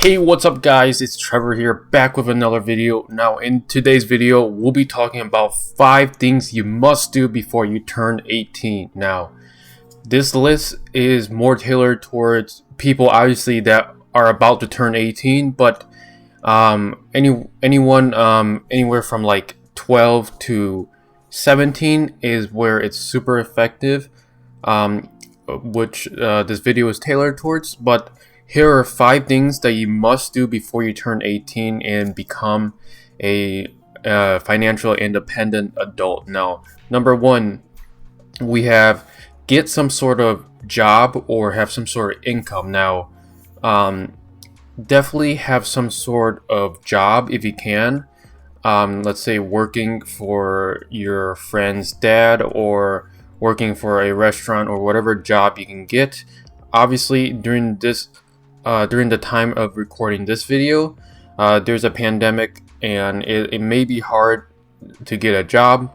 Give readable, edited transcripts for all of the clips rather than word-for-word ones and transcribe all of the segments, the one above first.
Hey, what's up guys, it's Trevor here, back with another video. Now in today's video, we'll be talking about 5 things you must do before you turn 18. Now, this list is more tailored towards people obviously that are about to turn 18, but anyone anywhere from like 12 to 17 is where it's super effective, which this video is tailored towards. But here are 5 things that you must do before you turn 18 and become a financial independent adult. Now, number 1, we have get some sort of job or have some sort of income. Now, definitely have some sort of job if you can. Let's say working for your friend's dad or working for a restaurant or whatever job you can get. Obviously, during the time of recording this video, there's a pandemic and it may be hard to get a job,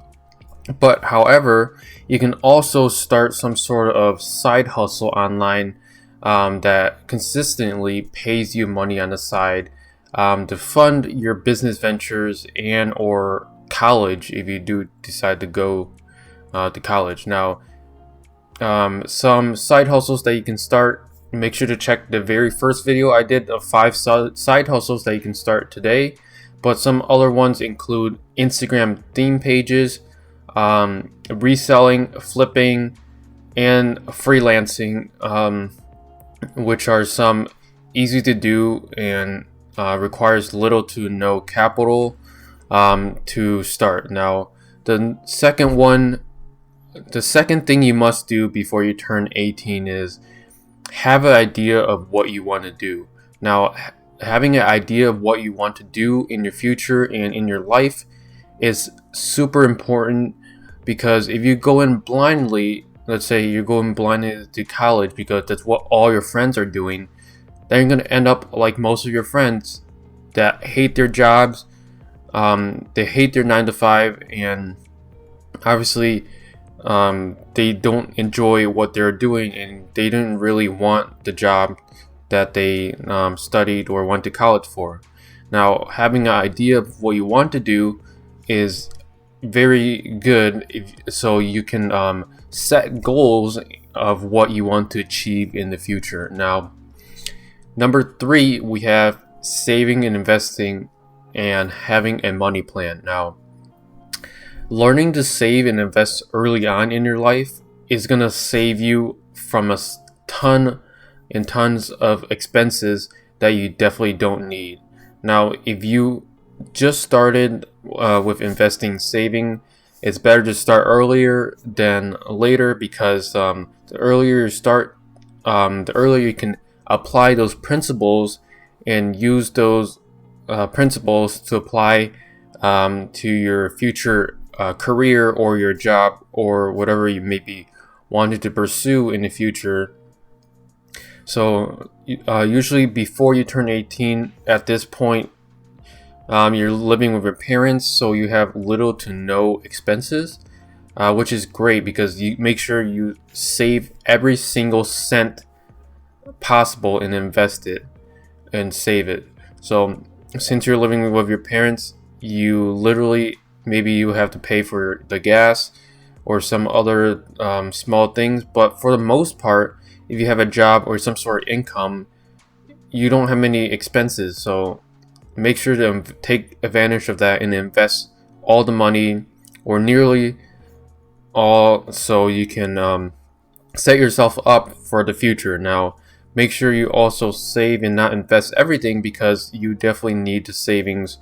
but however, you can also start some sort of side hustle online that consistently pays you money on the side to fund your business ventures and or college if you do decide to go to college. Now, some side hustles that you can start. Make sure to check the very first video I did of 5 side hustles that you can start today. But some other ones include Instagram theme pages, reselling, flipping, and freelancing, which are some easy to do and requires little to no capital to start. Now, the second thing you must do before you turn 18 is have an idea of what you want to do. Now, having an idea of what you want to do in your future and in your life is super important, because if you go in blindly, let's say you're going blindly to college because that's what all your friends are doing, then you're going to end up like most of your friends that hate their jobs, they hate their 9 to 5, and obviously they don't enjoy what they're doing and they didn't really want the job that they studied or went to college for. Now, having an idea of what you want to do is very good, so you can set goals of what you want to achieve in the future. Now, number 3, we have saving and investing and having a money plan. Now, learning to save and invest early on in your life is going to save you from a ton and tons of expenses that you definitely don't need. Now, if you just started with investing, saving, it's better to start earlier than later, because the earlier you start, the earlier you can apply those principles and use those principles to apply to your future career or your job or whatever you may be wanting to pursue in the future. So usually before you turn 18, at this point, you're living with your parents, so you have little to no expenses, which is great because you make sure you save every single cent possible and invest it and save it. So since you're living with your parents, you literally, maybe you have to pay for the gas or some other small things, but for the most part, if you have a job or some sort of income, you don't have many expenses. So make sure to take advantage of that and invest all the money or nearly all, so you can set yourself up for the future. Now, make sure you also save and not invest everything, because you definitely need the savings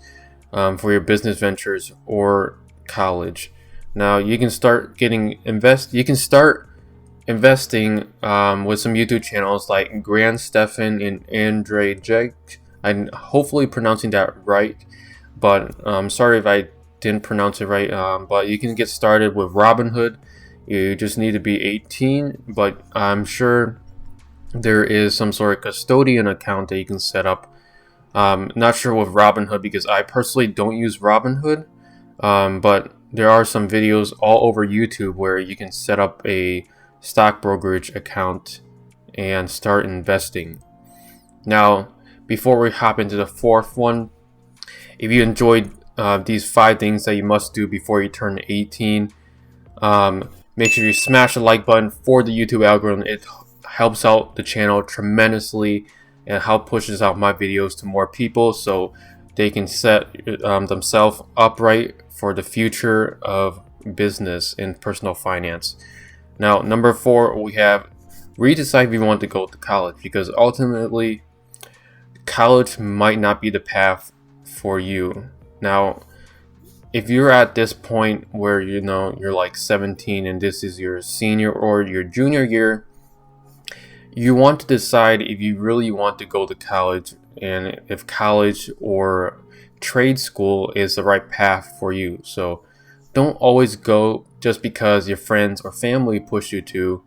for your business ventures or college. Now, you can start investing with some YouTube channels like Grand Stefan and Andrei Jikh. I'm hopefully pronouncing that right, but sorry if I didn't pronounce it right. But you can get started with Robinhood. You just need to be 18, but I'm sure there is some sort of custodian account that you can set up. Not sure with Robinhood because I personally don't use Robinhood, but there are some videos all over YouTube where you can set up a stock brokerage account and start investing. Now, before we hop into the fourth one, if you enjoyed these 5 things that you must do before you turn 18, make sure you smash the like button for the YouTube algorithm. It helps out the channel tremendously and help pushes out my videos to more people so they can set themselves upright for the future of business and personal finance. Now, number 4, we have redecide if you want to go to college, because ultimately college might not be the path for you. Now, if you're at this point where you're like 17 and this is your senior or your junior year, you want to decide if you really want to go to college and if college or trade school is the right path for you. So don't always go just because your friends or family push you to,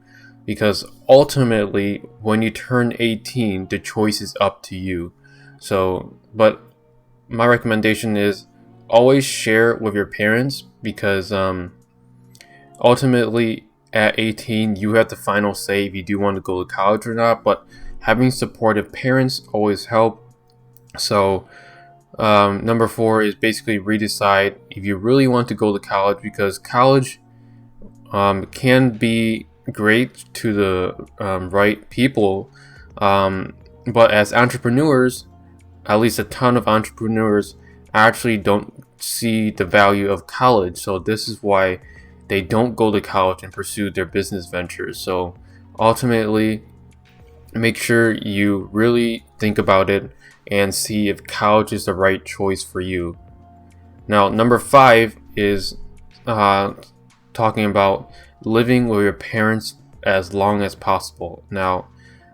because ultimately when you turn 18, the choice is up to you. So, but my recommendation is always share with your parents, because ultimately at 18 you have the final say if you do want to go to college or not, but having supportive parents always help. So number 4 is basically redecide if you really want to go to college, because college can be great to the right people, but as entrepreneurs, at least a ton of entrepreneurs actually don't see the value of college. So this is why they don't go to college and pursue their business ventures. So ultimately, make sure you really think about it and see if college is the right choice for you. Now, number 5 is talking about living with your parents as long as possible. Now,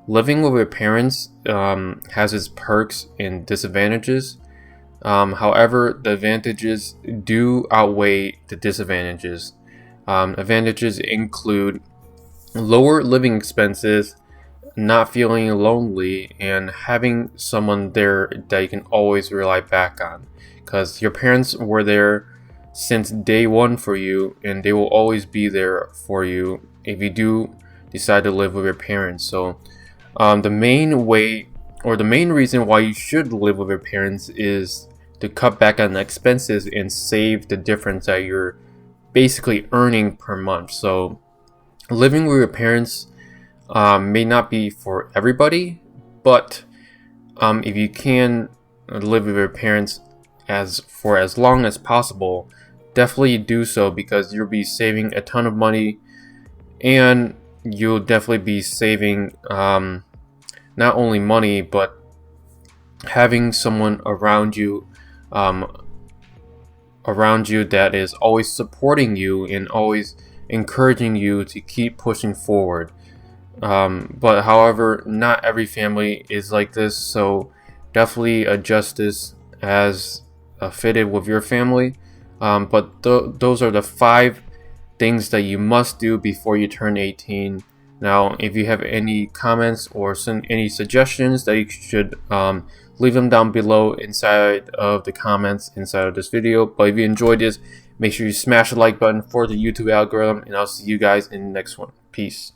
living with your parents has its perks and disadvantages. However, the advantages do outweigh the disadvantages. Advantages include lower living expenses, not feeling lonely, and having someone there that you can always rely back on, because your parents were there since day one for you, and they will always be there for you if you do decide to live with your parents. So the main way, or the main reason why you should live with your parents, is to cut back on the expenses and save the difference that you're basically earning per month. So living with your parents may not be for everybody, but if you can live with your parents for as long as possible, definitely do so, because you'll be saving a ton of money, and you'll definitely be saving not only money, but having someone around you that is always supporting you and always encouraging you to keep pushing forward. But however, not every family is like this, so definitely adjust this as fitted with your family. But those are the 5 things that you must do before you turn 18. Now, if you have any comments or any suggestions, that you should leave them down below inside of the comments inside of this video. But if you enjoyed this, make sure you smash the like button for the YouTube algorithm, and I'll see you guys in the next one. Peace.